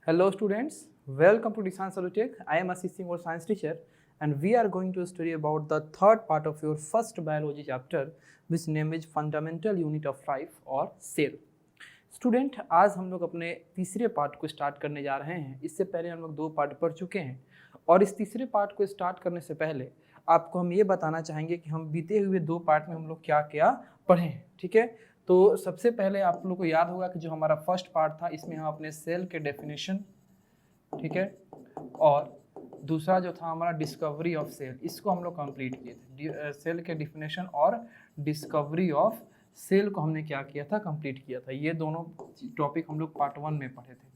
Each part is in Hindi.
Hello students, welcome to Design Solutech. I am assisting your science teacher and we are going to study about the third part of your first biology chapter which name is fundamental unit of life or cell. Student आज हम लोग अपने तीसरे पार्ट को स्टार्ट करने जा रहे हैं। इससे पहले हम लोग 2 पार्ट पढ़ चुके हैं और इस तीसरे पार्ट को स्टार्ट करने से पहले आपको हम ये बताना चाहेंगे कि हम बीते हुए 2 पार्ट में हम लोग क्या क्या पढ़े हैं। ठीक है, तो सबसे पहले आप लोग को याद होगा कि जो हमारा फर्स्ट पार्ट था इसमें हम अपने सेल के डेफिनेशन, ठीक है, और दूसरा जो था हमारा डिस्कवरी ऑफ सेल, इसको हम लोग कंप्लीट किए थे। सेल के डेफिनेशन और डिस्कवरी ऑफ सेल को हमने क्या किया था, कंप्लीट किया था। ये दोनों टॉपिक हम लोग पार्ट 1 में पढ़े थे।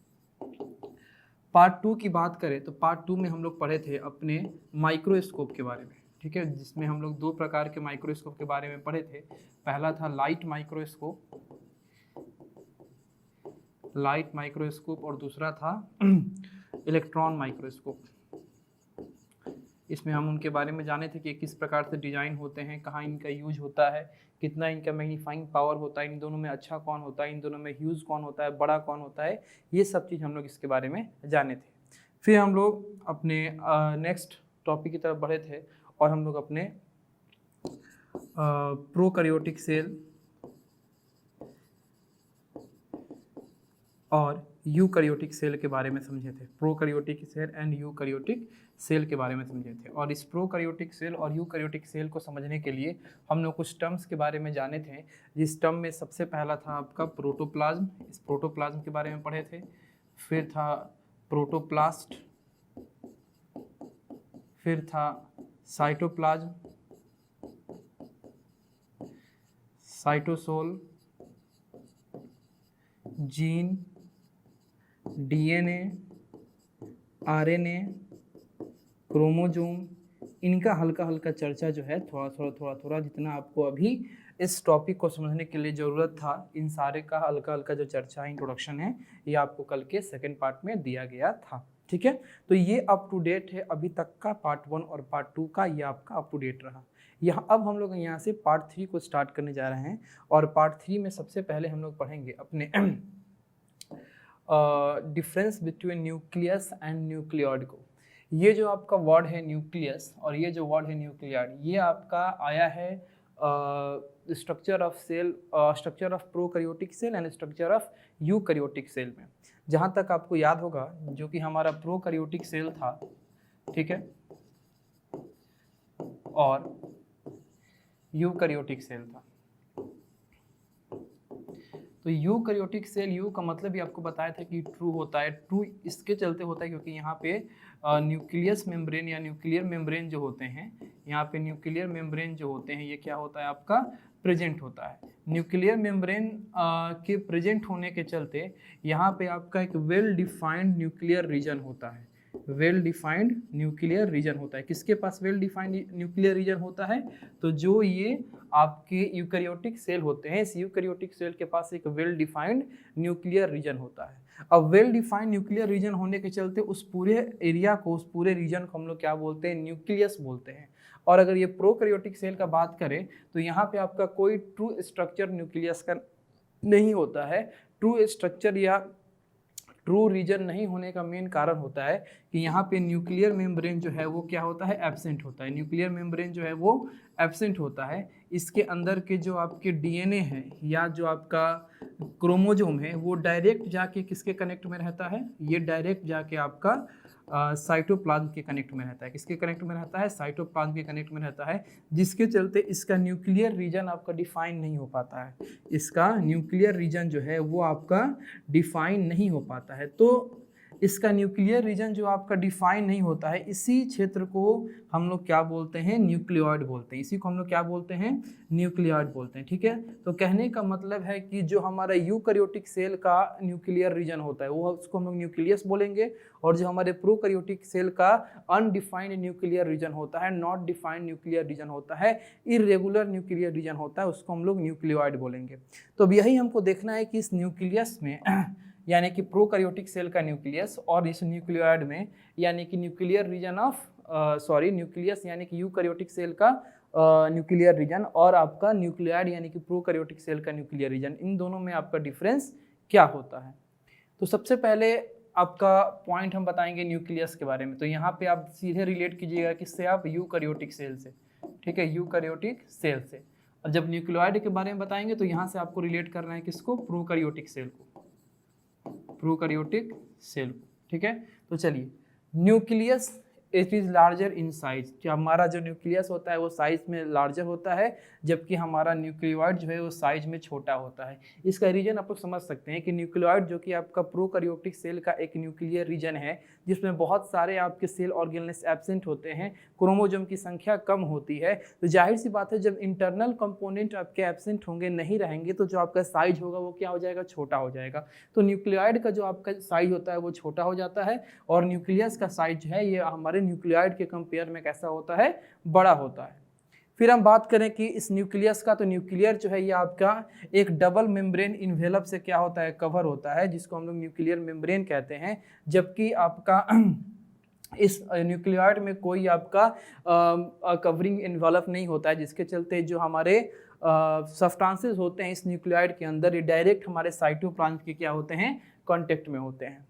पार्ट 2 की बात करें तो पार्ट 2 में हम लोग पढ़े थे अपने माइक्रोस्कोप के बारे में, ठीक है, जिसमें हम लोग 2 प्रकार के माइक्रोस्कोप के बारे में पढ़े थे। पहला था लाइट माइक्रोस्कोप और दूसरा था इलेक्ट्रॉन माइक्रोस्कोप। इसमें हम उनके बारे में जाने थे कि किस प्रकार से डिजाइन होते हैं, कहाँ इनका यूज होता है, कितना इनका मैग्नीफाइंग पावर होता है, इन दोनों में अच्छा कौन होता है, इन दोनों में ह्यूज कौन होता है, बड़ा कौन होता है, ये सब चीज़ हम लोग इसके बारे में जाने थे। फिर हम लोग अपने नेक्स्ट टॉपिक की तरफ बढ़े थे और हम लोग अपने प्रोकैरियोटिक सेल और यूकैरियोटिक सेल के बारे में समझे थे। Prokaryotic cell and eukaryotic cell के बारे में समझे थे। और इस प्रोकैरियोटिक सेल और यूकैरियोटिक सेल को समझने के लिए हम लोग कुछ टर्म्स के बारे में जाने थे। जिस टर्म में सबसे पहला था आपका प्रोटोप्लाज्म, इस प्रोटोप्लाज्म के बारे में पढ़े थे। फिर था प्रोटोप्लास्ट, फिर था cytoplasm, cytosol, gene, DNA, RNA, chromosome, इनका हल्का हल्का चर्चा जो है थोड़ा जितना आपको अभी इस टॉपिक को समझने के लिए ज़रूरत था, इन सारे का हल्का हल्का जो चर्चा है, इंट्रोडक्शन है, ये आपको कल के सेकंड पार्ट में दिया गया था। ठीक है, तो ये अप टू डेट है अभी तक का पार्ट 1 और पार्ट 2 का, ये आपका अप टू डेट रहा। यहाँ अब हम लोग यहाँ से पार्ट 3 को स्टार्ट करने जा रहे हैं और पार्ट 3 में सबसे पहले हम लोग पढ़ेंगे अपने difference between nucleus and nucleoid को। ये जो आपका वर्ड है न्यूक्लियस और ये जो वर्ड है न्यूक्लियॉइड, ये आपका आया है structure of cell, structure of prokaryotic cell and structure of eukaryotic cell में। जहाँ तक आपको याद होगा जो कि हमारा प्रोकैरियोटिक सेल था, ठीक है, और यूकैरियोटिक सेल था। तो यूकैरियोटिक सेल, यू का मतलब भी आपको बताया था कि ट्रू होता है। ट्रू इसके चलते होता है क्योंकि यहाँ पे न्यूक्लियस मेम्ब्रेन या न्यूक्लियर मेम्ब्रेन जो होते हैं, यहाँ पे न्यूक्लियर मेम्ब्रेन जो होते हैं, ये क्या होता है आपका प्रेजेंट होता है। न्यूक्लियर मेम्ब्रेन के प्रेजेंट होने के चलते यहाँ पे आपका एक वेल डिफाइंड न्यूक्लियर रीजन होता है। वेल डिफाइंड न्यूक्लियर रीजन होता है। किसके पास वेल डिफाइंड न्यूक्लियर रीजन होता है? तो जो ये आपके यूकैरियोटिक सेल होते हैं, इस यूकैरियोटिक सेल के पास एक वेल डिफाइंड न्यूक्लियर रीजन होता है। अब वेल डिफाइंड न्यूक्लियर रीजन होने के चलते उस पूरे एरिया को, उस पूरे रीजन को हम लोग क्या बोलते हैं? न्यूक्लियस बोलते हैं। और अगर ये प्रोकैरियोटिक सेल का बात करें तो यहाँ पे आपका कोई ट्रू स्ट्रक्चर न्यूक्लियस का नहीं होता है। ट्रू स्ट्रक्चर या ट्रू रीजन नहीं होने का मेन कारण होता है कि यहाँ पे न्यूक्लियर मेम्ब्रेन जो है वो क्या होता है? एब्सेंट होता है। न्यूक्लियर मेम्ब्रेन जो है वो एब्सेंट होता है। इसके अंदर के जो आपके डीएनए है या जो आपका क्रोमोजोम है वो डायरेक्ट जाके किसके कनेक्ट में रहता है? ये डायरेक्ट जाके आपका साइटोप्लाज्म के कनेक्ट में रहता है। किसके कनेक्ट में रहता है? साइटोप्लाज्म के कनेक्ट में रहता है, जिसके चलते इसका न्यूक्लियर रीजन आपका डिफाइन नहीं हो पाता है। इसका न्यूक्लियर रीजन जो है वो आपका डिफाइन नहीं हो पाता है। तो इसका न्यूक्लियर रीजन जो आपका डिफाइन नहीं होता है, इसी क्षेत्र को हम लोग क्या बोलते हैं? न्यूक्लियॉइड बोलते हैं। इसी को हम लोग क्या बोलते हैं? न्यूक्लियॉइड बोलते हैं। ठीक है, तो कहने का मतलब है कि जो हमारा यूकैरियोटिक सेल का न्यूक्लियर रीजन होता है वो उसको हम लोग न्यूक्लियस बोलेंगे, और जो हमारे प्रोकैरियोटिक सेल का अनडिफाइंड न्यूक्लियर रीजन होता है, नॉट डिफाइंड न्यूक्लियर रीजन होता है, इरेगुलर न्यूक्लियर रीजन होता है, उसको हम लोग न्यूक्लियॉइड बोलेंगे। तो अब यही हमको देखना है कि इस न्यूक्लियस में यानी कि प्रोकैरियोटिक सेल का न्यूक्लियस और इस न्यूक्लियॉइड में यानी कि न्यूक्लियर रीजन ऑफ न्यूक्लियस यानी कि यूकैरियोटिक सेल का न्यूक्लियर रीजन और आपका न्यूक्लियॉइड यानी कि प्रोकैरियोटिक सेल का न्यूक्लियर रीजन, इन दोनों में आपका डिफरेंस क्या होता है? तो सबसे पहले आपका पॉइंट हम बताएंगे न्यूक्लियस के बारे में। तो यहाँ पे आप सीधे रिलेट कीजिएगा किससे, आप यूकैरियोटिक सेल से, ठीक है, यूकैरियोटिक सेल से। और जब न्यूक्लियोइड के बारे में बताएंगे तो यहाँ से आपको रिलेट करना है किसको, प्रोकैरियोटिक सेल को, प्रोकैरियोटिक सेल को, ठीक है। तो चलिए, nucleus it is larger in size, जो हमारा जो न्यूक्लियस होता है वो साइज में लार्जर होता है, जबकि हमारा न्यूक्लियोइड जो है वो साइज में छोटा होता है। इसका रीजन आप लोग समझ सकते हैं कि न्यूक्लियोइड जो कि आपका प्रोकैरियोटिक सेल का एक न्यूक्लियर रीजन है, जिसमें बहुत सारे आपके सेल ऑर्गेनेल्स एब्सेंट होते हैं, क्रोमोसोम की संख्या कम होती है। तो जाहिर सी बात है, जब इंटरनल कंपोनेंट आपके एब्सेंट होंगे, नहीं रहेंगे, तो जो आपका साइज होगा वो क्या हो जाएगा, छोटा हो जाएगा। तो न्यूक्लियोइड का जो आपका साइज होता है वो छोटा हो जाता है, और न्यूक्लियस का साइज जो है ये हमारे न्यूक्लियोइड के कंपेयर में कैसा होता है, बड़ा होता है। फिर हम बात करें कि इस न्यूक्लियस का, तो न्यूक्लियर जो है ये आपका एक डबल मेम्ब्रेन इन्वेलप से क्या होता है, कवर होता है, जिसको हम लोग न्यूक्लियर मेम्ब्रेन कहते हैं। जबकि आपका इस न्यूक्लियोइड में कोई आपका कवरिंग इन्वेलप नहीं होता है, जिसके चलते जो हमारे सब्सटेंसेस होते हैं इस न्यूक्लियोइड के अंदर, ये डायरेक्ट हमारे साइटोप्लाज्म के क्या होते हैं, कांटेक्ट में होते हैं।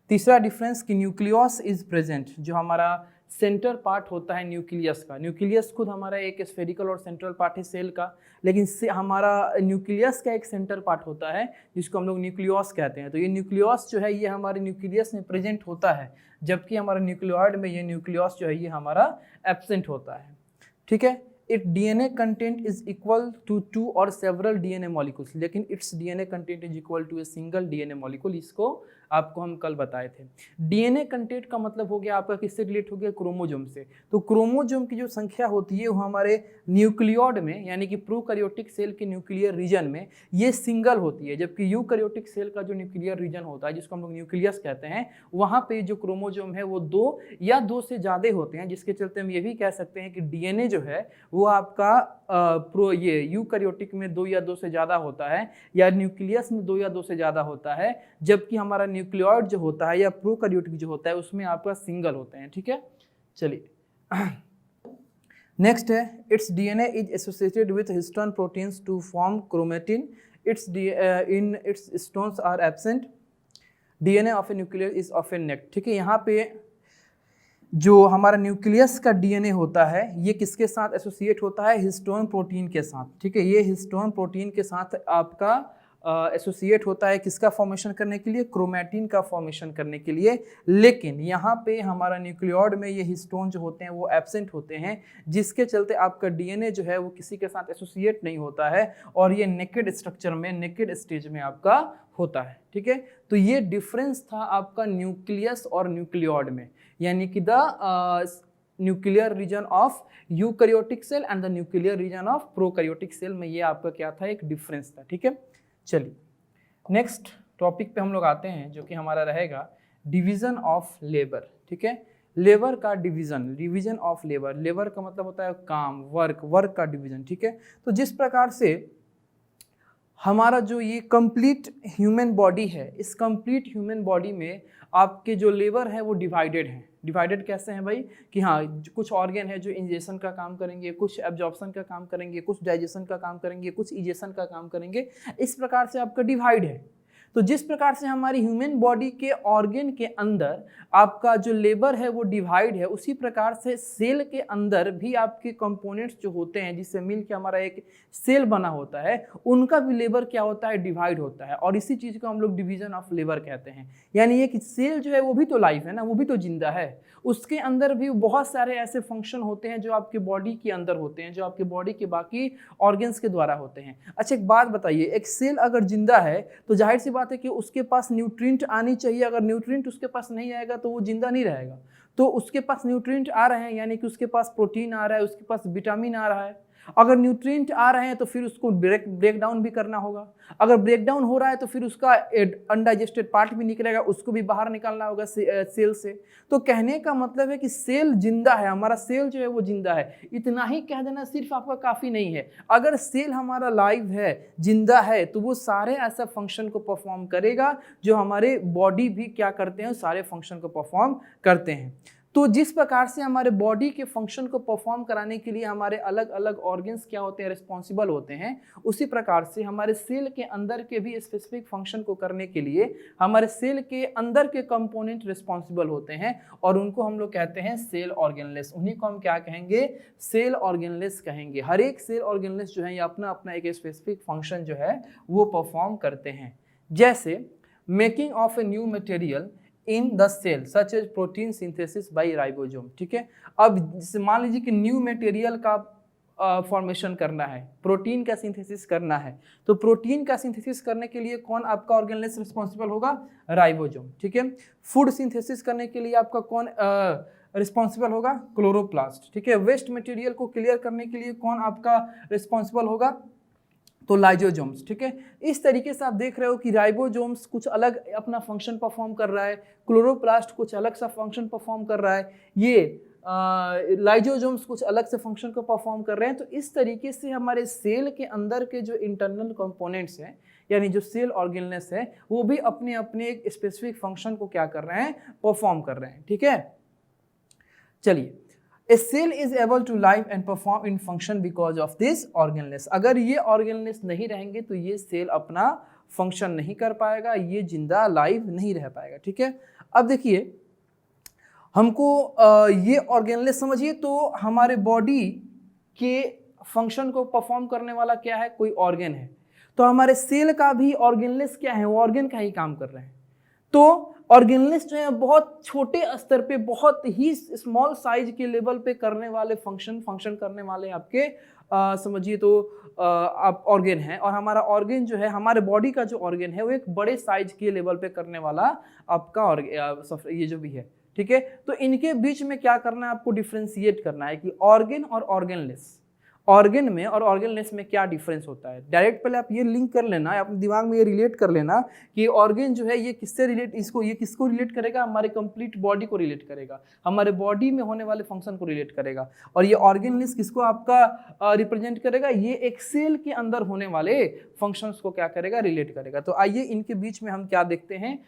तीसरा डिफरेंस कि न्यूक्लियस इज प्रेजेंट, जो हमारा सेंटर पार्ट होता है न्यूक्लियस का, न्यूक्लियस खुद हमारा एक स्फेरिकल और सेंट्रल पार्ट है सेल का, लेकिन हमारा न्यूक्लियस का एक सेंटर पार्ट होता है जिसको हम लोग न्यूक्लियस कहते हैं। तो ये न्यूक्लियस जो है ये हमारे न्यूक्लियस में प्रेजेंट होता है, जबकि हमारा न्यूक्लियोइड में ये न्यूक्लियस जो है ये हमारा एब्सेंट होता है, ठीक है। It DNA content is equal to 2 और सेवरल डीएनए मॉलिक्यूल्स, लेकिन its DNA content is equal to a single DNA molecule, इसको आपको हम कल बताए थे। डीएनए कंटेंट का मतलब हो गया आपका किससे रिलेट हो गया, क्रोमोसोम से। तो क्रोमोसोम की जो संख्या होती है वो हमारे न्यूक्लियोइड में, यानी कि प्रोकैरियोटिक सेल के न्यूक्लियर रीजन में ये सिंगल होती है, जबकि यूकैरियोटिक सेल का जो न्यूक्लियर रीजन होता है जिसको हम लोग न्यूक्लियस कहते हैं, वहाँ पे जो क्रोमोसोम है वो 2 या 2 से ज़्यादा होते हैं, जिसके चलते हम ये भी कह सकते हैं कि डीएनए जो है वो आपका ये यूकैरियोटिक में 2 या 2 से ज़्यादा होता है, या न्यूक्लियस में 2 या 2 से ज़्यादा होता है, जबकि हमारा न्यूक्लियोइड जो होता है या प्रोकैरियोटिक जो होता है उसमें आपका सिंगल होते हैं, ठीक है। चलिए नेक्स्ट है, its DNA is associated with histone proteins to form chromatin, in its stones are absent, DNA of a nuclear is often naked, ठीक है। यहाँ पे जो हमारा न्यूक्लियस का डीएनए होता है ये किसके साथ एसोसिएट होता है, हिस्टोन प्रोटीन के साथ, ठीक है। ये हिस्टोन प्रोटीन के साथ आपका एसोसिएट होता है किसका फॉर्मेशन करने के लिए, क्रोमैटिन का फॉर्मेशन करने के लिए। लेकिन यहाँ पे हमारा न्यूक्लियोइड में ये हिस्टोन जो होते हैं वो एब्सेंट होते हैं, जिसके चलते आपका डीएनए जो है वो किसी के साथ एसोसिएट नहीं होता है, और ये नेकेड स्ट्रक्चर में, नेकेड स्टेज में आपका होता है, ठीक है। तो ये डिफरेंस था आपका न्यूक्लियस और न्यूक्लियोइड में, यानी कि the nuclear region of eukaryotic cell and the nuclear region of prokaryotic cell में, ये आपका क्या था, एक डिफरेंस था, ठीक है। चलिए नेक्स्ट टॉपिक पे हम लोग आते हैं, जो कि हमारा रहेगा डिवीजन ऑफ लेबर, ठीक है। लेबर का division, division of labour, labour का मतलब होता है काम, वर्क, वर्क का डिवीजन, ठीक है। तो जिस प्रकार से हमारा जो ये कंप्लीट ह्यूमन बॉडी है, इस कंप्लीट ह्यूमन बॉडी में आपके जो लेबर है वो डिवाइडेड हैं। डिवाइडेड कैसे हैं भाई, कि हाँ कुछ ऑर्गन है जो इंजेशन का काम करेंगे, कुछ एब्जॉर्प्शन का काम करेंगे, कुछ डाइजेशन का काम करेंगे, कुछ इजेशन का काम करेंगे, इस प्रकार से आपका डिवाइड है। तो जिस प्रकार से हमारी ह्यूमन बॉडी के ऑर्गन के अंदर आपका जो लेबर है वो डिवाइड है, उसी प्रकार से सेल के अंदर भी आपके कंपोनेंट्स जो होते हैं जिससे मिलकर हमारा एक सेल बना होता है, उनका भी लेबर क्या होता है, डिवाइड होता है। और इसी चीज़ को हम लोग डिवीजन ऑफ लेबर कहते हैं। यानी ये कि सेल जो है वो भी तो लाइफ है ना, वो भी तो जिंदा है, उसके अंदर भी बहुत सारे ऐसे फंक्शन होते हैं जो आपके बॉडी के अंदर होते हैं, जो आपके बॉडी के बाकी ऑर्गन्स के द्वारा होते हैं। अच्छा एक बात बताइए, एक सेल अगर जिंदा है तो जाहिर सी बात है कि उसके पास न्यूट्रिएंट आनी चाहिए, अगर न्यूट्रिएंट उसके पास नहीं आएगा तो वो जिंदा नहीं रहेगा। तो उसके पास न्यूट्रिएंट आ रहे हैं, यानी कि उसके पास प्रोटीन आ रहा है, उसके पास विटामिन आ रहा है। अगर न्यूट्रिएंट आ रहे हैं तो फिर उसको ब्रेक डाउन भी करना होगा, अगर ब्रेक डाउन हो रहा है तो फिर उसका अनडाइजेस्टेड पार्ट भी निकलेगा, उसको भी बाहर निकालना होगा सेल से। तो कहने का मतलब है कि सेल जिंदा है, हमारा सेल जो है वो जिंदा है। इतना ही कह देना सिर्फ आपका काफ़ी नहीं है। अगर सेल हमारा लाइव है, जिंदा है, तो वो सारे ऐसा फंक्शन को परफॉर्म करेगा जो हमारे बॉडी भी क्या करते हैं, सारे फंक्शन को परफॉर्म करते हैं। तो जिस प्रकार से हमारे बॉडी के फंक्शन को परफॉर्म कराने के लिए हमारे अलग अलग ऑर्गन्स क्या होते हैं, रिस्पॉन्सिबल होते हैं, उसी प्रकार से हमारे सेल के अंदर के भी स्पेसिफिक फंक्शन को करने के लिए हमारे सेल के अंदर के कंपोनेंट रिस्पॉन्सिबल होते हैं और उनको हम लोग कहते हैं सेल ऑर्गेनलेस। उन्हीं को हम क्या कहेंगे, सेल ऑर्गेनलेस कहेंगे। हर एक सेल ऑर्गेनलेस जो है ये अपना अपना एक स्पेसिफिक फंक्शन जो है वो परफॉर्म करते हैं। जैसे making of a new material in the cell such as protein synthesis by ribosome. ठीक है, अब मान लीजिए कि न्यू मटेरियल का फॉर्मेशन करना है, प्रोटीन का सिंथेसिस करना है, तो प्रोटीन का सिंथेसिस करने के लिए कौन आपका ऑर्गेनलेस रिस्पॉन्सिबल होगा, राइबोसोम। ठीक है, फूड सिंथेसिस करने के लिए आपका कौन रिस्पॉन्सिबल होगा, क्लोरोप्लास्ट। ठीक है, वेस्ट मटेरियल को क्लियर करने के लिए कौन आपका रिस्पॉन्सिबल होगा, तो लाइजोसोम्स। ठीक है, इस तरीके से आप देख रहे हो कि राइबोसोम्स कुछ अलग अपना फंक्शन परफॉर्म कर रहा है, क्लोरोप्लास्ट कुछ अलग सा फंक्शन परफॉर्म कर रहा है, ये लाइजोसोम्स कुछ अलग से फंक्शन को परफॉर्म कर रहे हैं। तो इस तरीके से हमारे सेल के अंदर के जो इंटरनल कंपोनेंट्स हैं यानी जो सेल ऑर्गेनलेस है वो भी अपने अपने एक स्पेसिफिक फंक्शन को क्या कर रहे हैं, परफॉर्म कर रहे हैं। ठीक है, चलिए, A cell is able to live and perform in function because of this organelles। अगर ये organelles नहीं रहेंगे तो ये सेल अपना फंक्शन नहीं कर पाएगा, ये जिंदा लाइव नहीं रह पाएगा। ठीक है, अब देखिए हमको ये organelles समझिए, तो हमारे बॉडी के फंक्शन को परफॉर्म करने वाला क्या है, कोई ऑर्गन है, तो हमारे सेल का भी ऑर्गेनलेस क्या है, वो ऑर्गन का ही काम कर रहे हैं। तो ऑर्गेनलेस जो है बहुत छोटे स्तर पे, बहुत ही स्मॉल साइज के लेवल पे करने वाले फंक्शन करने वाले आपके समझिए तो आप ऑर्गन है, और हमारा ऑर्गन जो है, हमारे बॉडी का जो ऑर्गन है वो एक बड़े साइज के लेवल पे करने वाला आपका ये जो भी है। ठीक है, तो इनके बीच में क्या करना है, आपको डिफ्रेंशिएट करना है कि ऑर्गन और ऑर्गेनलेस, ऑर्गन में और ऑर्गेनलेस में क्या डिफरेंस होता है। डायरेक्ट पहले आप ये लिंक कर लेना, अपने दिमाग में ये रिलेट कर लेना कि ऑर्गन जो है ये किससे रिलेट, ये किसको रिलेट करेगा, हमारे कंप्लीट बॉडी को रिलेट करेगा, हमारे बॉडी में होने वाले फंक्शन को रिलेट करेगा। और ये ऑर्गेनलेस किसको आपका रिप्रेजेंट करेगा, ये एक सेल के अंदर होने वाले फंक्शंस को क्या करेगा, रिलेट करेगा। तो आइए इनके बीच में हम क्या देखते हैं,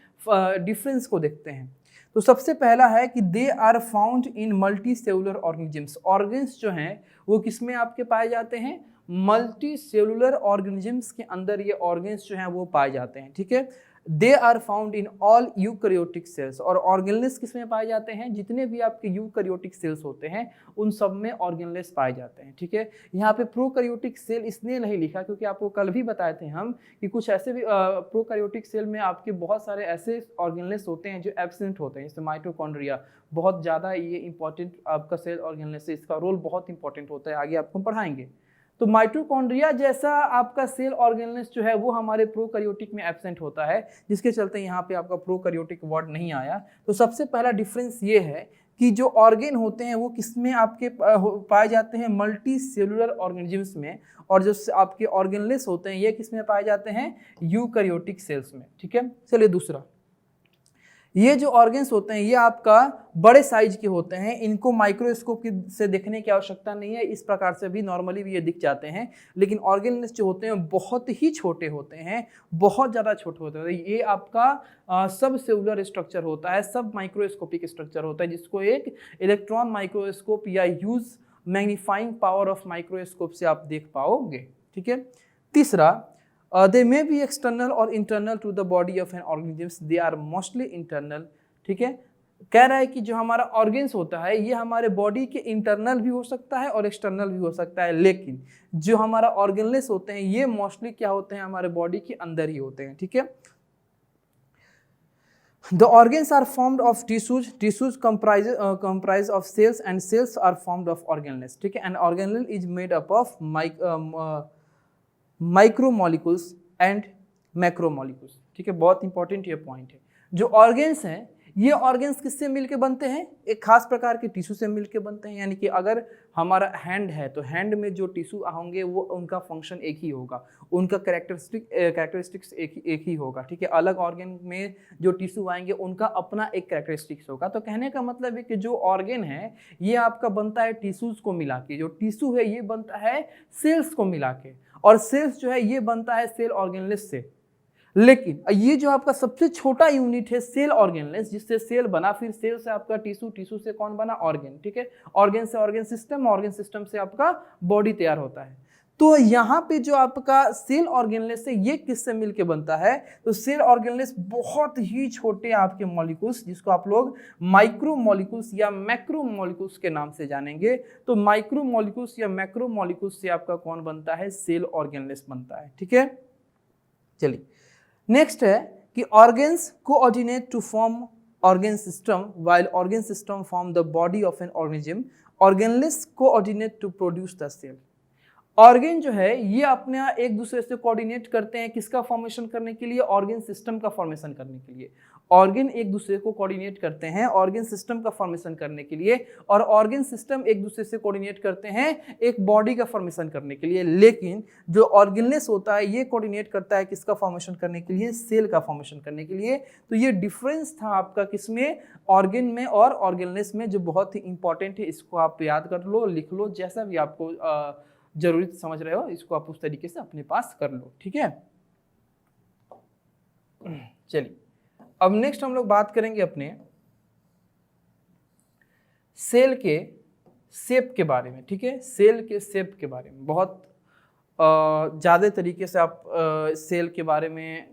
डिफरेंस को देखते हैं। तो सबसे पहला है कि they are found in multi cellular organisms. Organs जो हैं वो किसमें आपके पाए जाते हैं, मल्टी सेलुलर ऑर्गेनिजम्स के अंदर ये ऑर्गन्स जो हैं वो पाए जाते हैं। ठीक है, they are found in all eukaryotic cells. और ऑर्गेनलेस किसमें पाए जाते हैं, जितने भी आपके यूकैरियोटिक सेल्स होते हैं उन सब में ऑर्गेनलेस पाए जाते हैं। ठीक है, यहाँ पे प्रोकैरियोटिक सेल इसलिए नहीं लिखा क्योंकि आपको कल भी बताए थे हम कि कुछ ऐसे भी प्रोकैरियोटिक सेल में आपके बहुत सारे ऐसे ऑर्गेनलेस होते हैं जो एब्सेंट होते हैं, जैसे माइटोकॉन्ड्रिया बहुत ज़्यादा ये इंपॉर्टेंट आपका सेल ऑर्गेनलेस है, इसका रोल बहुत इंपॉर्टेंट होता है, आगे आपको पढ़ाएंगे। तो माइटोकॉन्ड्रिया जैसा आपका सेल ऑर्गेनलेस जो है वो हमारे प्रोकैरियोटिक में एब्सेंट होता है, जिसके चलते यहाँ पे आपका प्रोकैरियोटिक वर्ड नहीं आया। तो सबसे पहला डिफरेंस ये है कि जो ऑर्गेन होते हैं वो किसमें आपके पाए जाते हैं, मल्टी सेलुलर ऑर्गेनिजम्स में, और जो आपके ऑर्गेनलेस होते हैं ये किसमें पाए जाते हैं, यूकैरियोटिक सेल्स में। ठीक है, चलिए दूसरा, ये जो ऑर्गन्स होते हैं ये आपका बड़े साइज के होते हैं, इनको माइक्रोस्कोप से देखने की आवश्यकता नहीं है, इस प्रकार से भी नॉर्मली भी ये दिख जाते हैं। लेकिन ऑर्गेनलेस जो होते हैं बहुत ही छोटे होते हैं, बहुत ज़्यादा छोटे होते हैं। ये आपका सब सेलुलर स्ट्रक्चर होता है, सब माइक्रोस्कोपिक स्ट्रक्चर होता है, जिसको एक इलेक्ट्रॉन माइक्रोस्कोप या use magnifying power of microscope से आप देख पाओगे। ठीक है, तीसरा, they may be external or internal to the body of an organism, they are mostly internal। ठीक है, कह रहा है कि जो हमारा ऑर्गन्स होता है ये हमारे बॉडी के इंटरनल भी हो सकता है और एक्सटर्नल भी हो सकता है, लेकिन जो हमारा ऑर्गेनलेस होते हैं ये मोस्टली क्या होते हैं, हमारे बॉडी के अंदर ही होते हैं। ठीक है, the organs are formed of tissues comprise of cells and cells are formed of organelles। ठीक है, and organelle is made up of micromolecules and macromolecules. ठीक है, बहुत इंपॉर्टेंट ये पॉइंट है। जो ऑर्गन्स हैं ये ऑर्गन्स किससे मिलके बनते हैं, एक खास प्रकार के टिश्यू से मिलके बनते हैं। यानी कि अगर हमारा हैंड है तो हैंड में जो टिश्यू होंगे वो उनका फंक्शन एक ही होगा, उनका कैरेक्टरिस्टिक्स एक ही होगा। ठीक है, अलग ऑर्गन में जो टिश्यू आएंगे उनका अपना एक कैरेक्टरिस्टिक्स होगा। तो कहने का मतलब है कि जो ऑर्गन है ये आपका बनता है टिश्यूज को मिला के, जो टिश्यू है ये बनता है सेल्स को मिला के, और सेल्स जो है ये बनता है सेल ऑर्गेनलेस से। लेकिन ये जो आपका सबसे छोटा यूनिट है सेल ऑर्गेनलेस, जिससे सेल बना, फिर सेल से आपका टिश्यू, टिश्यू से कौन बना, ऑर्गेन, ठीक है, ऑर्गेन से ऑर्गेन सिस्टम, ऑर्गेन सिस्टम से आपका बॉडी तैयार होता है। तो यहाँ पे जो आपका सेल ऑर्गेनलेस है ये किससे मिलके बनता है, तो सेल ऑर्गेनलेस बहुत ही छोटे आपके मॉलिक्यूल्स, जिसको आप लोग माइक्रो मॉलिक्यूल्स या मैक्रो मॉलिक्यूल्स के नाम से जानेंगे, तो माइक्रो मॉलिक्यूल्स या मैक्रो मॉलिक्यूल्स से आपका कौन बनता है, सेल ऑर्गेनलेस बनता है, ठीक है। चलिए नेक्स्ट है कि organs coordinate to form organ system while organ system form the body of an organism, organelles coordinate to produce the cell. Organ जो है ये अपने एक दूसरे से कोऑर्डिनेट करते हैं, किसका फॉर्मेशन करने के लिए, ऑर्गेन सिस्टम का फॉर्मेशन करने के लिए। ऑर्गेन एक दूसरे को कोऑर्डिनेट करते हैं ऑर्गेन सिस्टम का फॉर्मेशन करने के लिए, और ऑर्गेन सिस्टम एक दूसरे से कोऑर्डिनेट करते हैं एक बॉडी का फॉर्मेशन करने के लिए। लेकिन जो ऑर्गेनलेस होता है ये कोऑर्डिनेट करता है किसका फॉर्मेशन करने के लिए, सेल का फॉर्मेशन करने के लिए। तो ये डिफरेंस था आपका किसमें, ऑर्गेन में और ऑर्गेनलेस में, जो बहुत ही इंपॉर्टेंट है। इसको आप याद कर लो, लिख लो, जैसा भी आपको जरूरी समझ रहे हो इसको आप उस तरीके से अपने पास कर लो, ठीक है। चलिए अब नेक्स्ट हम लोग बात करेंगे अपने सेल के शेप के बारे में, ठीक है। सेल के शेप के बारे में बहुत ज़्यादा तरीके से आप सेल के बारे में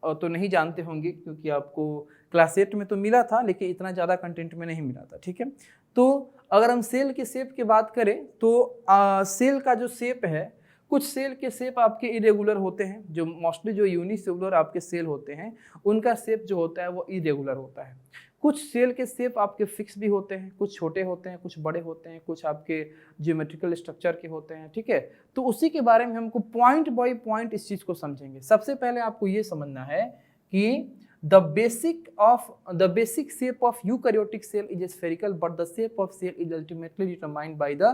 तो नहीं जानते होंगे, क्योंकि आपको क्लास 8 में तो मिला था लेकिन इतना ज़्यादा कंटेंट में नहीं मिला था, ठीक है। तो अगर हम सेल के शेप की बात करें तो सेल का जो शेप है, कुछ सेल के शेप आपके इरेगुलर होते हैं, जो मोस्टली जो यूनिसेलुलर आपके सेल होते हैं उनका शेप जो होता है वो इरेगुलर होता है। कुछ सेल के शेप आपके फिक्स भी होते हैं, कुछ छोटे होते हैं, कुछ बड़े होते हैं, कुछ आपके ज्योमेट्रिकल स्ट्रक्चर के होते हैं, ठीक है। तो उसी के बारे में हमको पॉइंट बाय पॉइंट इस चीज़ को समझेंगे। सबसे पहले आपको ये समझना है कि the basic shape of eukaryotic cell is spherical, but the shape of cell is ultimately determined by the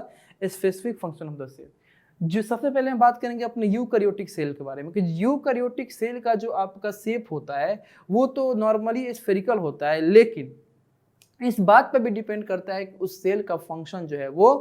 specific function of the cell। जो सबसे पहले हम बात करेंगे अपने यूकैरियोटिक सेल के बारे में कि यूकैरियोटिक सेल का जो आपका शेप होता है वो तो नॉर्मली स्फेरिकल होता है, लेकिन इस बात पर भी डिपेंड करता है कि उस सेल का फंक्शन जो है वो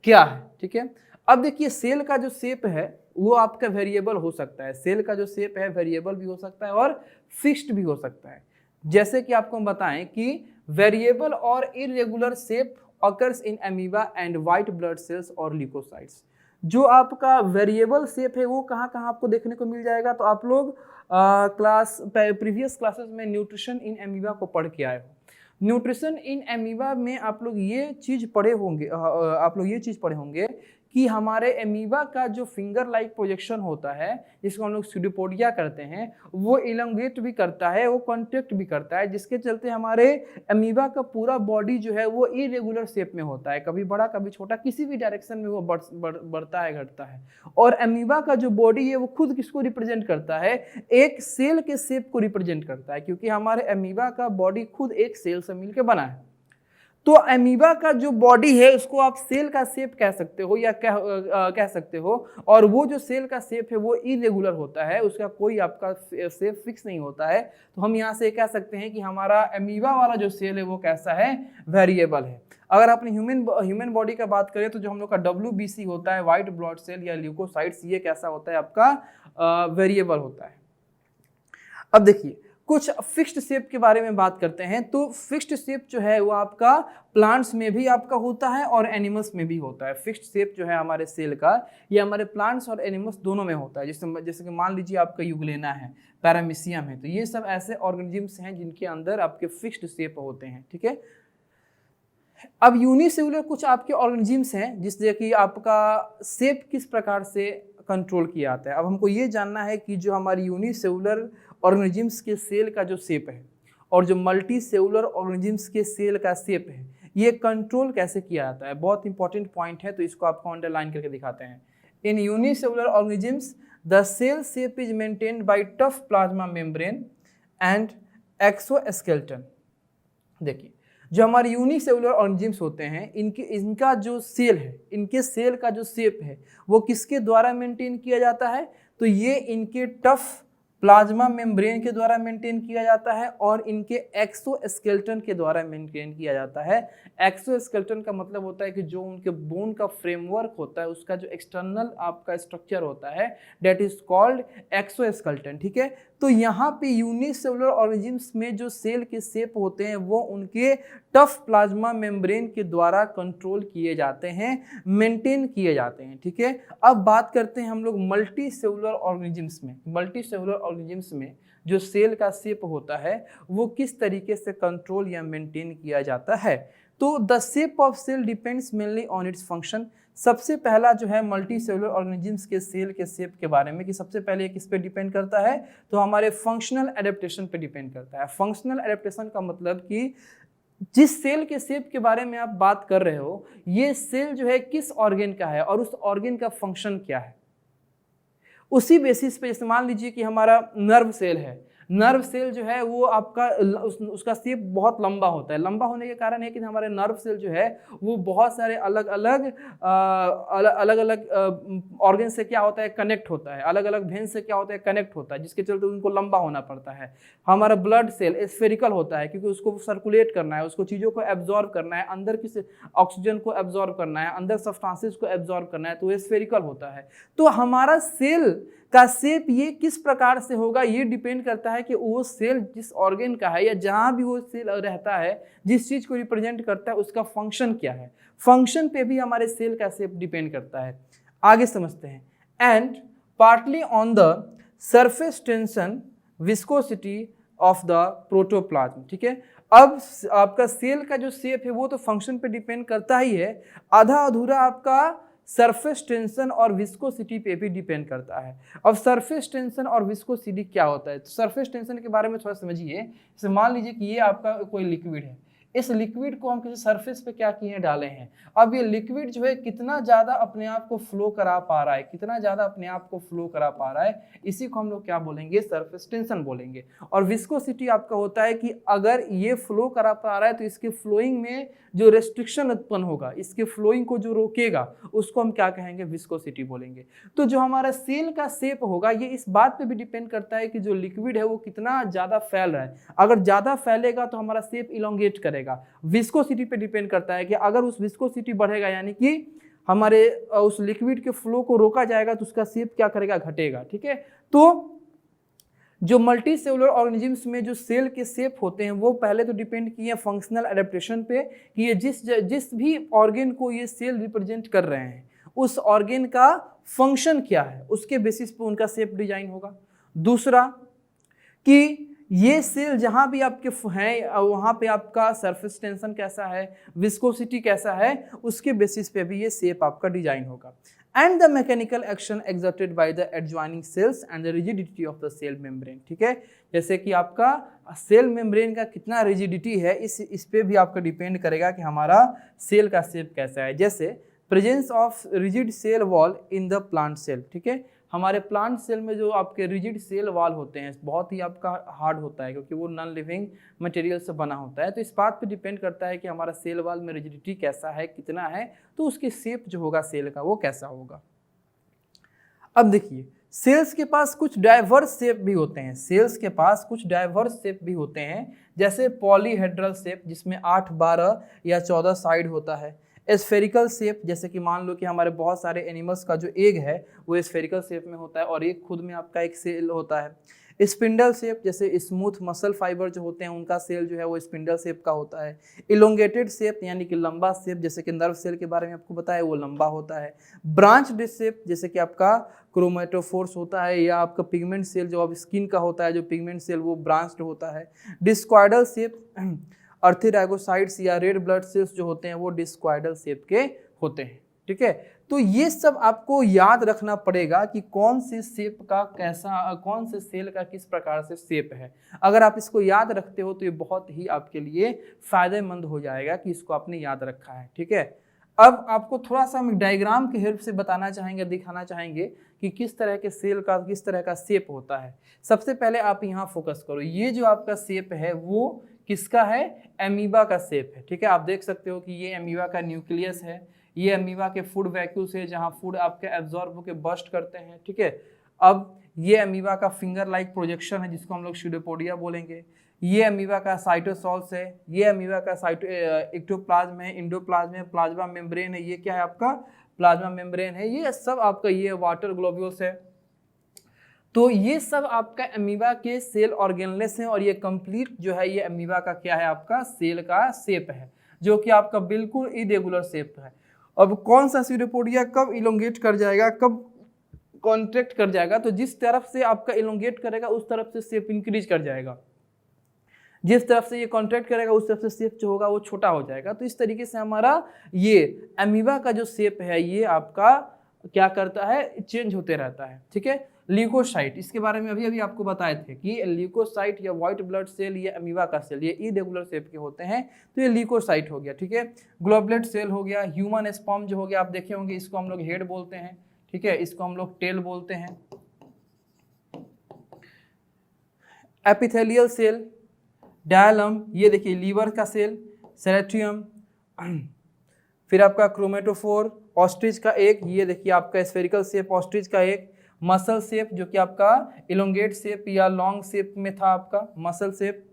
क्या है, ठीक है। अब देखिए सेल का जो शेप है वो आपका वेरिएबल हो सकता है, सेल का जो शेप है वेरिएबल भी हो सकता है और फिक्स्ड भी हो सकता है। जैसे कि आपको हम बताएं कि वेरिएबल और irregular shape occurs in amoeba and white blood cells और ल्यूकोसाइट्स। जो आपका वेरिएबल शेप है वो कहाँ कहाँ आपको देखने को मिल जाएगा, तो आप लोग प्रीवियस क्लासेस में न्यूट्रिशन इन अमीबा को पढ़ के आए हो। न्यूट्रिशन इन अमीबा में आप लोग ये चीज़ पढ़े होंगे कि हमारे एमीबा का जो फिंगर लाइक प्रोजेक्शन होता है, जिसको हम लोग स्यूडोपोडिया करते हैं, वो इलॉन्गेट भी करता है, वो कॉन्ट्रैक्ट भी करता है, जिसके चलते हमारे एमीबा का पूरा बॉडी जो है वो इरेगुलर शेप में होता है, कभी बड़ा कभी छोटा, किसी भी डायरेक्शन में वो बढ़ता है घटता है। और एमीबा का जो बॉडी है वो खुद किसको रिप्रेजेंट करता है, एक सेल के शेप को रिप्रेजेंट करता है, क्योंकि हमारे एमीबा का बॉडी खुद एक सेल से मिलकर बना है। तो एमीबा का जो बॉडी है उसको आप सेल का शेप कह सकते हो या कह सकते हो, और वो जो सेल का शेप है वो इरेगुलर होता है, उसका कोई आपका शेप फिक्स नहीं होता है। तो हम यहाँ से कह सकते हैं कि हमारा एमीबा वाला जो सेल है वो कैसा है, वेरिएबल है। अगर आपने ह्यूमन बॉडी का बात करें तो जो हम लोग का WBC होता है, व्हाइट ब्लड सेल या ल्यूकोसाइट्स, ये कैसा होता है आपका वेरिएबल होता है। अब देखिए कुछ फिक्स्ड शेप के बारे में बात करते हैं। तो फिक्स्ड शेप जो है वो आपका प्लांट्स में भी आपका होता है और एनिमल्स में भी होता है। फिक्स्ड शेप जो है हमारे सेल का ये हमारे प्लांट्स और एनिमल्स दोनों में होता है। जैसे कि मान लीजिए आपका यूग्लेना है, पैरामीशियम है, तो ये सब ऐसे ऑर्गेनिजम्स हैं जिनके अंदर आपके फिक्स्ड शेप होते हैं, ठीक है। अब यूनिसेलुलर कुछ आपके ऑर्गेनिजम्स हैं जिससे कि आपका शेप किस प्रकार से कंट्रोल किया जाता है। अब हमको ये जानना है कि जो हमारी यूनिसेलुलर ऑर्गेनिजम्स के सेल का जो शेप है और जो मल्टी सेलुलर ऑर्गेनिजम्स के सेल का शेप है ये कंट्रोल कैसे किया जाता है, बहुत इंपॉर्टेंट पॉइंट है, तो इसको आपको अंडरलाइन करके दिखाते हैं। In unicellular organisms the cell shape is maintained by tough plasma membrane and exoskeleton. देखिए जो हमारे यूनिसेलुलर ऑर्गेनिजम्स होते हैं इनका जो सेल है, इनके सेल का जो शेप है वो किसके द्वारा मेंटेन किया जाता है, तो ये इनके टफ प्लाज्मा मेम्ब्रेन के द्वारा मेंटेन किया जाता है और इनके एक्सोस्केलेटन के द्वारा मेंटेन किया जाता है। एक्सोस्केलेटन का मतलब होता है कि जो उनके बोन का फ्रेमवर्क होता है उसका जो एक्सटर्नल आपका स्ट्रक्चर होता है, डेट इज कॉल्ड एक्सोस्केलेटन, ठीक है। तो यहाँ पे यूनिसेलुलर ऑर्गेनिज्म्स में जो सेल के शेप होते हैं वो उनके टफ प्लाज्मा मेम्ब्रेन के द्वारा कंट्रोल किए जाते हैं, मेंटेन किए जाते हैं। ठीक है, अब बात करते हैं हम लोग मल्टी सेलुलर ऑर्गेनिज्म्स में। मल्टी सेलुलर ऑर्गेनिज्म्स में जो सेल का शेप होता है वो किस तरीके से कंट्रोल या मेंटेन किया जाता है। तो the shape of cell depends mainly on its function. सबसे पहला जो है मल्टी सेलुलर ऑर्गेनिज्म्स के सेल के शेप के बारे में कि सबसे पहले किस पे डिपेंड करता है, तो हमारे फंक्शनल एडेप्टेशन पे डिपेंड करता है। फंक्शनल एडेप्टेशन का मतलब कि जिस सेल के शेप के बारे में आप बात कर रहे हो, ये सेल जो है किस ऑर्गेन का है और उस ऑर्गेन का फंक्शन क्या है, उसी बेसिस पे। जैसे मान लीजिए कि हमारा नर्व सेल है, नर्व सेल जो है वो आपका उसका शेप बहुत लंबा होता है। लंबा होने के कारण है कि हमारे नर्व सेल जो है वो बहुत सारे अलग अलग ऑर्गन से क्या होता है, कनेक्ट होता है, अलग अलग वेन से क्या होता है, कनेक्ट होता है, जिसके चलते उनको लंबा होना पड़ता है। हमारा ब्लड सेल स्फेरिकल होता है क्योंकि उसको सर्कुलेट करना है, उसको चीज़ों को एब्जॉर्ब करना है, अंदर किसी ऑक्सीजन को एब्जॉर्ब करना है, अंदर सब्सटेंसेस को एब्जॉर्ब करना है, तो ये स्फेरिकल होता है। तो हमारा सेल का शेप ये किस प्रकार से होगा, ये डिपेंड करता है कि वो सेल जिस ऑर्गन का है या जहां भी वो सेल रहता है, जिस चीज को रिप्रेजेंट करता है, उसका फंक्शन क्या है। फंक्शन पे भी हमारे सेल का शेप डिपेंड करता है। आगे समझते हैं। And partly on the surface tension viscosity of the protoplasm. ठीक है, अब आपका सेल का जो शेप है वो तो फंक्शन पे डिपेंड करता ही है, आधा अधूरा आपका सरफेस टेंशन और विस्कोसिटी पे भी डिपेंड करता है। अब सरफेस टेंशन और विस्कोसिटी क्या होता है, तो सरफेस टेंशन के बारे में थोड़ा समझिए। जैसे मान लीजिए कि ये आपका कोई लिक्विड है, इस लिक्विड को हम किसी सरफेस पे क्या किए डाले हैं। अब ये लिक्विड जो है कितना ज़्यादा अपने आप को फ्लो करा पा रहा है, कितना ज़्यादा अपने आप को फ्लो करा पा रहा है, इसी को हम लोग क्या बोलेंगे, सरफेस टेंशन बोलेंगे। और विस्कोसिटी आपका होता है कि अगर ये फ्लो करा पा रहा है तो इसके फ्लोइंग में जो रेस्ट्रिक्शन उत्पन्न होगा, इसके फ्लोइंग को जो रोकेगा, उसको हम क्या कहेंगे, विस्कोसिटी बोलेंगे। तो जो हमारा सेल का शेप होगा ये इस बात पे भी डिपेंड करता है कि जो लिक्विड है वो कितना ज़्यादा फैल रहा है। अगर ज़्यादा फैलेगा तो हमारा शेप इलोंगेट करेगा। विस्कोसिटी पे डिपेंड करता है कि अगर उस विस्कोसिटी बढ़ेगा, यानी कि हमारे उस लिक्विड के फ्लो को रोका जाएगा, तो उसका शेप क्या करेगा, घटेगा। ठीक है, तो जो मल्टी सेलुलर ऑर्गेनिज्म्स में जो सेल के शेप होते हैं वो पहले तो डिपेंड किए फंक्शनल एडेप्टेशन पे कि ये जिस भी ऑर्गेन को ये सेल रिप्रेजेंट कर रहे हैं उस ऑर्गेन का फंक्शन क्या है, उसके बेसिस पे उनका शेप डिजाइन होगा। दूसरा कि ये सेल जहां भी आपके हैं वहां पे आपका सरफेस टेंशन कैसा है, विस्कोसिटी कैसा है, उसके बेसिस पे भी ये शेप आपका डिजाइन होगा। And the mechanical action exerted by the adjoining cells and the rigidity of the cell membrane। ठीक है, जैसे कि आपका सेल मेम्ब्रेन का कितना रिजिडिटी है, इस पे भी आपका डिपेंड करेगा कि हमारा सेल का शेप कैसा है। जैसे presence of rigid cell wall in the plant cell. ठीक है, हमारे प्लांट सेल में जो आपके रिजिड सेल वॉल होते हैं बहुत ही आपका हार्ड होता है क्योंकि वो नॉन लिविंग मटेरियल से बना होता है। तो इस बात पे डिपेंड करता है कि हमारा सेल वॉल में रिजिडिटी कैसा है, कितना है, तो उसकी शेप जो होगा सेल का वो कैसा होगा। अब देखिए, सेल्स के पास कुछ डाइवर्स शेप भी होते हैं। सेल्स के पास कुछ डाइवर्स शेप भी होते हैं, जैसे पॉलीहेड्रल शेप जिसमें 8, 12 या 14 साइड होता है। स्फेरिकल शेप, जैसे कि मान लो कि हमारे बहुत सारे एनिमल्स का जो एग है वो स्फेरिकल शेप में होता है और एक खुद में आपका एक सेल होता है। स्पिंडल शेप, जैसे स्मूथ मसल फाइबर जो होते हैं उनका सेल जो है वो स्पिंडल शेप का होता है। इलोंगेटेड शेप यानी कि लंबा शेप, जैसे कि नर्व सेल के बारे में आपको बताया वो लंबा होता है। ब्रांच शेप, जैसे कि आपका क्रोमेटोफोर्स होता है या आपका पिगमेंट सेल जो अब स्किन का होता है, जो पिगमेंट सेल वो ब्रांच्ड होता है। डिस्क्वाइडल शेप, अर्थेराइगोसाइट्स या रेड ब्लड सेल्स जो होते हैं वो डिस्क्वाइडल शेप के होते हैं। ठीक है, तो ये सब आपको याद रखना पड़ेगा कि कौन से शेप का कैसा, कौन से सेल का किस प्रकार से शेप है। अगर आप इसको याद रखते हो तो ये बहुत ही आपके लिए फायदेमंद हो जाएगा कि इसको आपने याद रखा है। ठीक है, अब आपको थोड़ा सा हम डायग्राम की हेल्प से बताना चाहेंगे, दिखाना चाहेंगे कि किस तरह के सेल का किस तरह का शेप होता है। सबसे पहले आप यहाँ फोकस करो, ये जो आपका शेप है वो किसका है, एमीबा का शेप है। ठीक है, आप देख सकते हो कि ये एमीबा का न्यूक्लियस है, ये एमीबा के फूड वैक्यूल्स है जहां फूड आपके एब्जॉर्ब होकर बस्ट करते हैं। ठीक है, अब ये एमीबा का फिंगर लाइक प्रोजेक्शन है जिसको हम लोग स्यूडोपोडिया बोलेंगे। ये अमीबा का साइटोसॉल्स है, ये अमीबा का एक्टोप्लाज्म है, इंडोप्लाज्म है, प्लाज्मा मेम्ब्रेन है, ये क्या है आपका प्लाज्मा मेम्ब्रेन है, ये सब आपका ये वाटर ग्लोब्यूल्स है। तो ये सब आपका अमीबा के सेल ऑर्गेनलेस हैं और ये कंप्लीट जो है ये अमीबा का क्या है, आपका सेल का शेप है, जो कि आपका बिल्कुल इरेगुलर शेप है। अब कौन सा सीरोपोडिया कब इलोंगेट कर जाएगा, कब कॉन्ट्रैक्ट कर जाएगा, तो जिस तरफ से आपका इलोंगेट करेगा उस तरफ से शेप इंक्रीज कर जाएगा, जिस तरफ से ये कॉन्ट्रैक्ट करेगा उस तरफ से शेप जो होगा वो छोटा हो जाएगा। तो इस तरीके से हमारा ये अमीबा का जो शेप है ये आपका क्या करता है, चेंज होते रहता है। ठीक है, ल्यूकोसाइट, इसके बारे में अभी आपको बताए थे कि ल्यूकोसाइट या व्हाइट ब्लड सेल, ये अमीबा का सेल, ये इरेगुलर शेप के होते हैं, तो ये ल्यूकोसाइट हो गया। ठीक है, ग्लोबुलेट सेल हो गया, ह्यूमन स्पर्म जो हो गया, आप देखे होंगे इसको हम लोग हेड बोलते हैं। ठीक है, इसको हम लोग टेल बोलते हैं। एपिथेलियल सेल, डायलम, ये देखिए लीवर का सेल, सेरेट्रियम, फिर आपका क्रोमेटोफोर, ऑस्ट्रिच का एक, ये देखिए आपका स्फेरिकल शेप ऑस्ट्रिच का एक, मसल शेप जो कि आपका इलोंगेट शेप या लॉन्ग शेप में था आपका मसल शेप,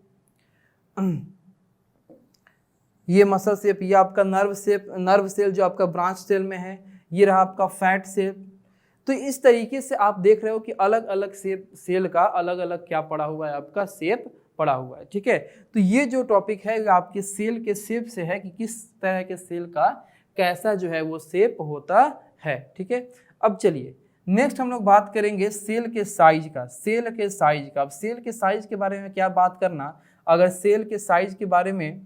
ये मसल शेप, ये आपका नर्व शेप, नर्व सेल जो आपका ब्रांच सेल में है, ये रहा आपका फैट शेप। तो इस तरीके से आप देख रहे हो कि अलग अलग शेप सेल का अलग अलग क्या पड़ा हुआ है, आपका शेप पड़ा हुआ है। ठीक है, तो ये जो टॉपिक है आपके सेल के शेप से है कि किस तरह के सेल का कैसा जो है वो शेप होता है। ठीक है, अब चलिए नेक्स्ट हम लोग बात करेंगे सेल के साइज का। सेल के साइज का, अब सेल के साइज के बारे में क्या बात करना, अगर सेल के साइज के बारे में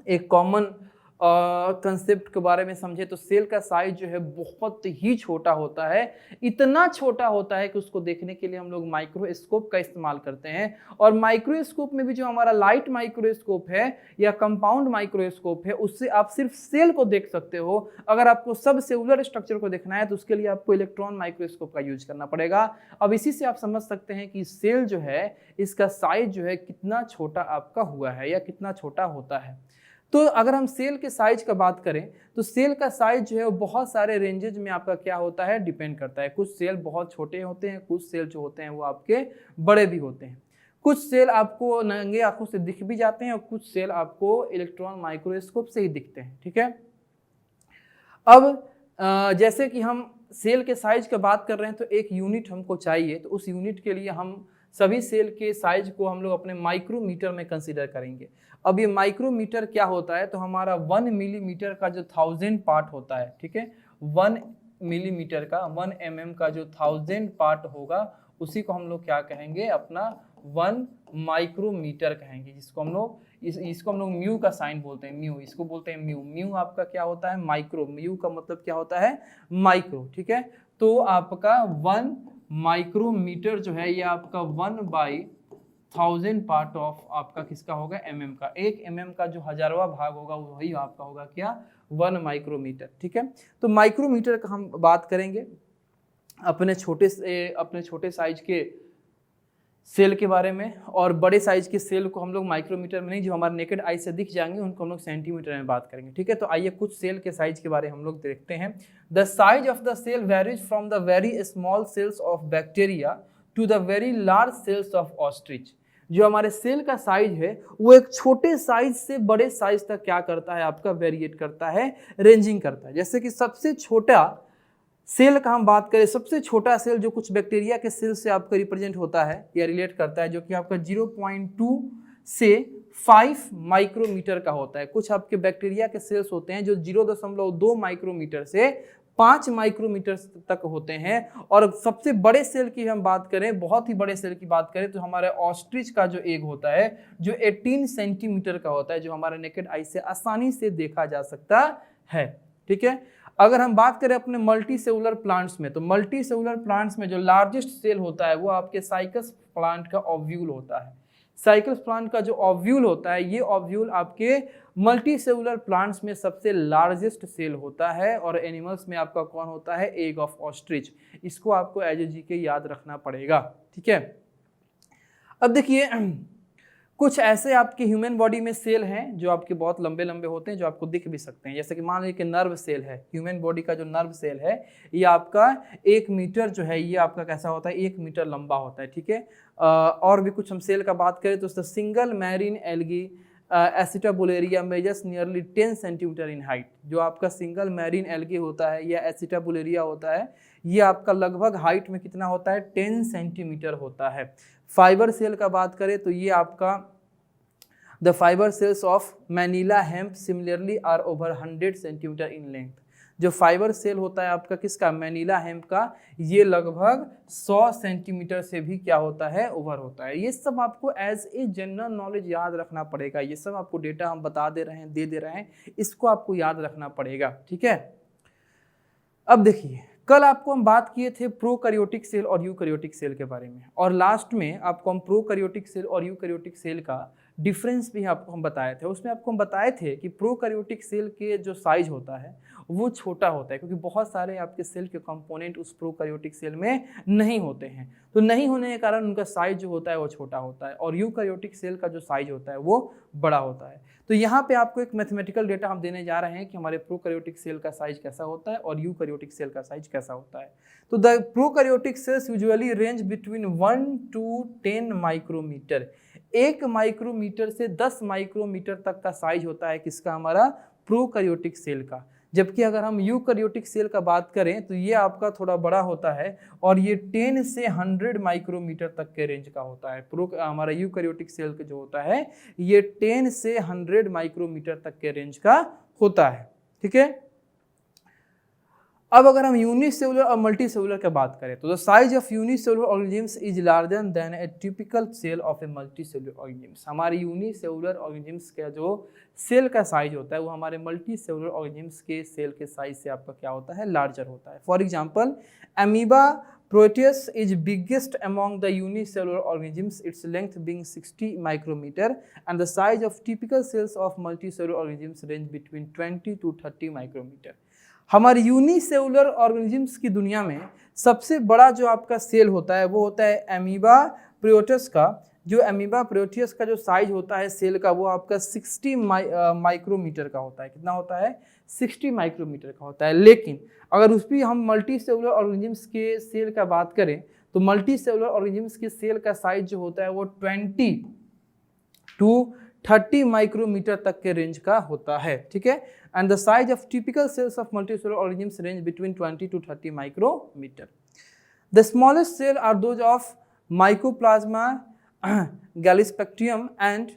एक कॉमन कंसेप्ट के बारे में समझे तो सेल का साइज जो है बहुत ही छोटा होता है, इतना छोटा होता है कि उसको देखने के लिए हम लोग माइक्रोस्कोप का इस्तेमाल करते हैं। और माइक्रोस्कोप में भी जो हमारा लाइट माइक्रोस्कोप है या कंपाउंड माइक्रोस्कोप है, उससे आप सिर्फ सेल को देख सकते हो। अगर आपको सब सेलुलर स्ट्रक्चर को देखना है तो उसके लिए आपको इलेक्ट्रॉन माइक्रोस्कोप का यूज करना पड़ेगा। अब इसी से आप समझ सकते हैं कि सेल जो है इसका साइज जो है कितना छोटा आपका हुआ है या कितना छोटा होता है। तो अगर हम सेल के साइज का बात करें तो सेल का साइज जो है वो बहुत सारे रेंजेज में आपका क्या होता है, डिपेंड करता है। कुछ सेल बहुत छोटे होते हैं, कुछ सेल जो होते हैं वो आपके बड़े भी होते हैं, कुछ सेल आपको नंगे आंखों से दिख भी जाते हैं और कुछ सेल आपको इलेक्ट्रॉन माइक्रोस्कोप से ही दिखते हैं। ठीक है, अब जैसे कि हम सेल के साइज का बात कर रहे हैं तो एक यूनिट हमको चाहिए, तो उस यूनिट के लिए हम सभी सेल के साइज को हम लोग अपने माइक्रोमीटर में कंसीडर करेंगे। अब ये माइक्रोमीटर क्या होता है, तो हमारा 1 मिलीमीटर का जो 1000 पार्ट होता है, ठीक है, 1 मिलीमीटर का 1 mm का जो 1000 पार्ट होगा उसी को हम लोग क्या कहेंगे, अपना 1 माइक्रोमीटर कहेंगे, जिसको हम लोग इसको हम लोग म्यू का साइन बोलते हैं, म्यू, इसको बोलते हैं म्यू। म्यू आपका क्या होता है, माइक्रो, म्यू का मतलब क्या होता है, माइक्रो। ठीक है, तो आपका 1 माइक्रोमीटर जो है ये आपका 1/1000 पार्ट ऑफ आपका किसका होगा, mm का। 1 mm का जो 1000वां भाग होगा वही आपका होगा क्या, 1 माइक्रोमीटर। ठीक है, तो माइक्रोमीटर का हम बात करेंगे अपने छोटे साइज के सेल के बारे में, और बड़े साइज के सेल को हम लोग माइक्रोमीटर में नहीं, जो हमारे नेकेड आई से दिख जाएंगे उनको हम लोग सेंटीमीटर में बात करेंगे। ठीक है, तो आइए कुछ सेल के साइज के बारे में हम लोग देखते हैं। The size of the cell varies from the very small cells of bacteria to the very large cells of ostrich. जो हमारे सेल का साइज है वो एक छोटे साइज से बड़े साइज तक क्या करता है, आपका वेरिएट करता है, रेंजिंग करता है। जैसे कि सबसे छोटा सेल का हम बात करें, सबसे छोटा सेल जो कुछ बैक्टीरिया के सेल से आपका रिप्रेजेंट होता है या रिलेट करता है, जो कि आपका 0.2 से 5 माइक्रोमीटर का होता है। कुछ आपके बैक्टीरिया के सेल्स होते हैं जो 0.2 माइक्रोमीटर से 5 माइक्रोमीटर तक होते हैं। और सबसे बड़े सेल की हम बात करें, बहुत ही बड़े सेल की बात करें, तो हमारे ऑस्ट्रिच का जो एग होता है जो 18 सेंटीमीटर का होता है, जो हमारे नेकेड आई से आसानी से देखा जा सकता है। ठीक है, अगर हम बात करें अपने मल्टी सेलुलर प्लांट्स में, तो मल्टी सेलुलर प्लांट्स में जो लार्जेस्ट सेल होता है वो आपके साइकस प्लांट का ओव्यूल होता है। साइकस प्लांट का जो ओव्यूल होता है, ये ओव्यूल आपके मल्टी सेलुलर प्लांट्स में सबसे लार्जेस्ट सेल होता है। और एनिमल्स में आपका कौन होता है, एग ऑफ ऑस्ट्रिच। इसको आपको एज ए जीके याद रखना पड़ेगा। ठीक है, अब देखिए कुछ ऐसे आपके ह्यूमन बॉडी में सेल हैं जो आपके बहुत लंबे लंबे होते हैं, जो आपको दिख भी सकते हैं। जैसे कि मान लीजिए कि नर्व सेल है, ह्यूमन बॉडी का जो नर्व सेल है ये आपका 1 मीटर जो है, ये आपका कैसा होता है, 1 मीटर लंबा होता है। ठीक है, और भी कुछ हम सेल का बात करें तो single marine algae acetabularia measures nearly 10 centimetre in height. जो आपका सिंगल मैरीन एल्गी होता है या एसिटाबुलेरिया होता है, ये आपका लगभग हाइट में कितना होता है, 10 सेंटीमीटर होता है। फाइबर सेल का बात करें तो ये आपका the fibre cells of manila hemp similarly are over 100 centimetre in length. जो फाइबर सेल होता है आपका किसका, मैनीला हेम्प का, ये लगभग 100 सेंटीमीटर से भी क्या होता है, ओवर होता है। ये सब आपको एज ए जनरल नॉलेज याद रखना पड़ेगा। ये सब आपको डेटा हम बता दे रहे हैं, दे दे रहे हैं, इसको आपको याद रखना पड़ेगा, ठीक है। अब देखिए, कल आपको हम बात किए थे प्रोकैरियोटिक सेल और यूकैरियोटिक सेल के बारे में, और लास्ट में आपको हम प्रोकैरियोटिक सेल और यूकैरियोटिक सेल का डिफरेंस भी आपको हम बताए थे। उसमें आपको हम बताए थे कि प्रोकैरियोटिक सेल के जो साइज होता है वो छोटा होता है, क्योंकि बहुत सारे आपके सेल के कंपोनेंट उस प्रोकैरियोटिक सेल में नहीं होते हैं, तो नहीं होने के कारण उनका साइज जो होता है वो छोटा होता है, और यूकैरियोटिक सेल का जो साइज होता है वो बड़ा होता है। तो यहाँ पे आपको एक मैथमेटिकल डेटा हम देने जा रहे हैं कि हमारे प्रोकैरियोटिक सेल का साइज कैसा होता है और यूकैरियोटिक सेल का साइज कैसा होता है। तो the prokaryotic cells usually range between 1 to 10 micrometre. 1 micrometre से 10 माइक्रोमीटर तक का साइज होता है किसका, हमारा प्रोकैरियोटिक सेल का। जबकि अगर हम यूकैरियोटिक सेल का बात करें तो ये आपका थोड़ा बड़ा होता है, और ये 10 से 100 माइक्रोमीटर तक के रेंज का होता है। हमारा यूकैरियोटिक सेल का जो होता है ये 10 से 100 माइक्रोमीटर तक के रेंज का होता है, ठीक है। अब अगर हम यूनिसेलुलर और मल्टीसेलुलर की बात करें तो the size of unicellular organisms is larger than a typical cell of a multicellular organisms. हमारे यूनिसेलुलर ऑर्गेनिजम्स का जो सेल का साइज होता है वो हमारे मल्टीसेलुलर ऑर्गेनिजम्स के सेल के साइज से आपका क्या होता है, लार्जर होता है। For example, amoeba proteus is biggest among the unicellular organisms, its length being 60 micrometre and the size of typical cells of multicellular organisms range between 20 to 30 micrometre. हमारे यूनिसेलुलर ऑर्गेनिजम्स की दुनिया में सबसे बड़ा जो आपका सेल होता है वो होता है अमीबा प्रोटियस का। जो अमीबा प्रोटियस का जो साइज होता है सेल का वो आपका 60 माइक्रोमीटर का होता है। कितना होता है, 60 माइक्रोमीटर का होता है। लेकिन अगर उस भी हम मल्टी सेलुलर ऑर्गेनिजम्स के सेल का बात करें तो मल्टी सेलुलर ऑर्गेनिजम्स के सेल का साइज जो होता है वो 20 to 30 माइक्रोमीटर तक के रेंज का होता है, ठीक है। And the size of typical cells of multicellular organisms range between 20 to 30 micrometre. The smallest cell are those of mycoplasma gallisepticum and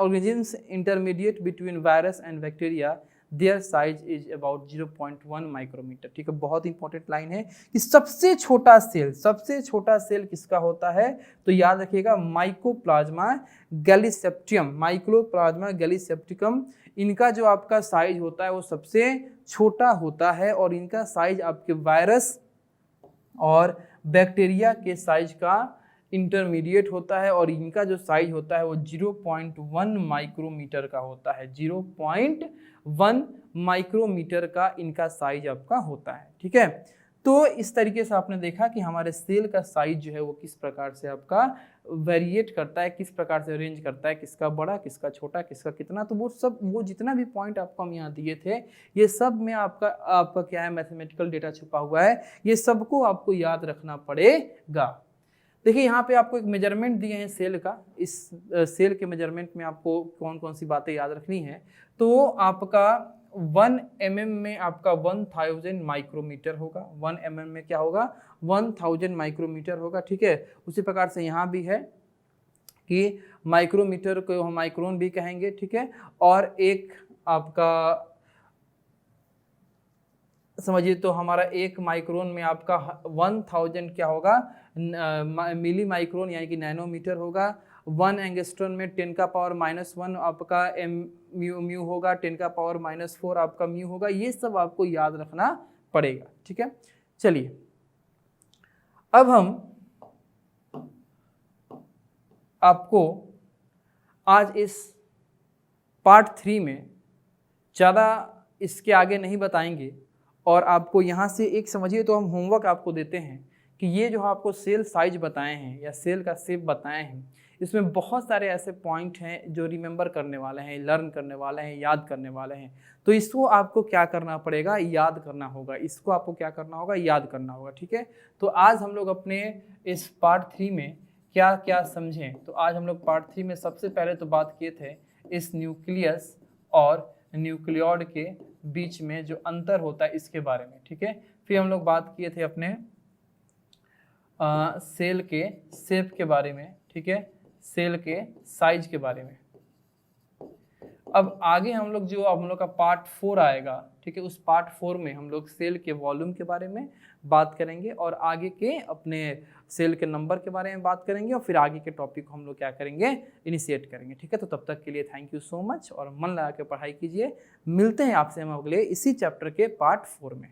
organisms intermediate between virus and bacteria, their size is about 0.1 micrometer, ठीक है। बहुत इंपॉर्टेंट लाइन है कि सबसे छोटा सेल किसका होता है, तो याद रखिएगा माइकोप्लाज्मा गैलिसेप्टियम, माइकोप्लाज्मा गैलिसेप्टिकम, इनका जो आपका साइज होता है वो सबसे छोटा होता है, और इनका साइज आपके वायरस और बैक्टीरिया के साइज का इंटरमीडिएट होता है, और इनका जो साइज होता है वो 0.1 माइक्रोमीटर का होता है। 0.1 माइक्रोमीटर का इनका साइज आपका होता है, ठीक है। तो इस तरीके से आपने देखा कि हमारे सेल का साइज जो है वो किस प्रकार से आपका वेरिएट करता है, किस प्रकार से रेंज करता है, किसका बड़ा, किसका छोटा, किसका कितना। तो वो जितना भी पॉइंट आपको हम यहाँ दिए थे ये सब में आपका क्या है, मैथमेटिकल डेटा छुपा हुआ है। ये सबको आपको याद रखना पड़ेगा। देखिए यहाँ पे आपको एक मेजरमेंट दिए हैं सेल का। इस सेल के मेजरमेंट में आपको कौन कौन सी बातें याद रखनी है, तो आपका 1 mm में आपका 1000 माइक्रोमीटर होगा। 1 mm में क्या होगा, 1000 माइक्रोमीटर होगा, ठीक है। उसी प्रकार से यहाँ भी है कि माइक्रोमीटर को हम माइक्रोन भी कहेंगे, ठीक है। और एक आपका समझिए तो हमारा 1 माइक्रोन में आपका 1000 क्या होगा, मिली माइक्रोन यानी कि नैनोमीटर होगा। 1 एंगस्ट्रॉन में 10 का पावर -1 आपका म्यू होगा, 10 का पावर -4 आपका म्यू होगा। ये सब आपको याद रखना पड़ेगा, ठीक है। चलिए अब हम आपको आज इस पार्ट 3 में ज़्यादा इसके आगे नहीं बताएंगे, और आपको यहाँ से एक समझिए तो हम होमवर्क आपको देते हैं कि ये जो आपको सेल साइज बताए हैं या सेल का शेप बताए हैं, इसमें बहुत सारे ऐसे पॉइंट हैं जो रिमेंबर करने वाले हैं, लर्न करने वाले हैं, याद करने वाले हैं। तो इसको आपको क्या करना पड़ेगा, याद करना होगा। इसको आपको क्या करना होगा, याद करना होगा, ठीक है। तो आज हम लोग अपने इस पार्ट 3 में क्या क्या समझें। तो आज हम लोग पार्ट 3 में सबसे पहले तो बात किए थे इस न्यूक्लियस और न्यूक्लियोइड के बीच में जो अंतर होता है इसके बारे में, ठीक है। फिर हम लोग बात किए थे अपने सेल के शेप के बारे में, ठीक है, सेल के साइज के बारे में। अब आगे हम लोग का पार्ट 4 आएगा, ठीक है, उस पार्ट 4 में हम लोग सेल के वॉल्यूम के बारे में बात करेंगे और आगे के अपने सेल के नंबर के बारे में बात करेंगे और फिर आगे के टॉपिक को हम लोग क्या करेंगे, इनिशिएट करेंगे, ठीक है। तो तब तक के लिए थैंक यू सो मच और मन लगा के पढ़ाई कीजिए। मिलते हैं आपसे हम अगले इसी चैप्टर के पार्ट 4 में।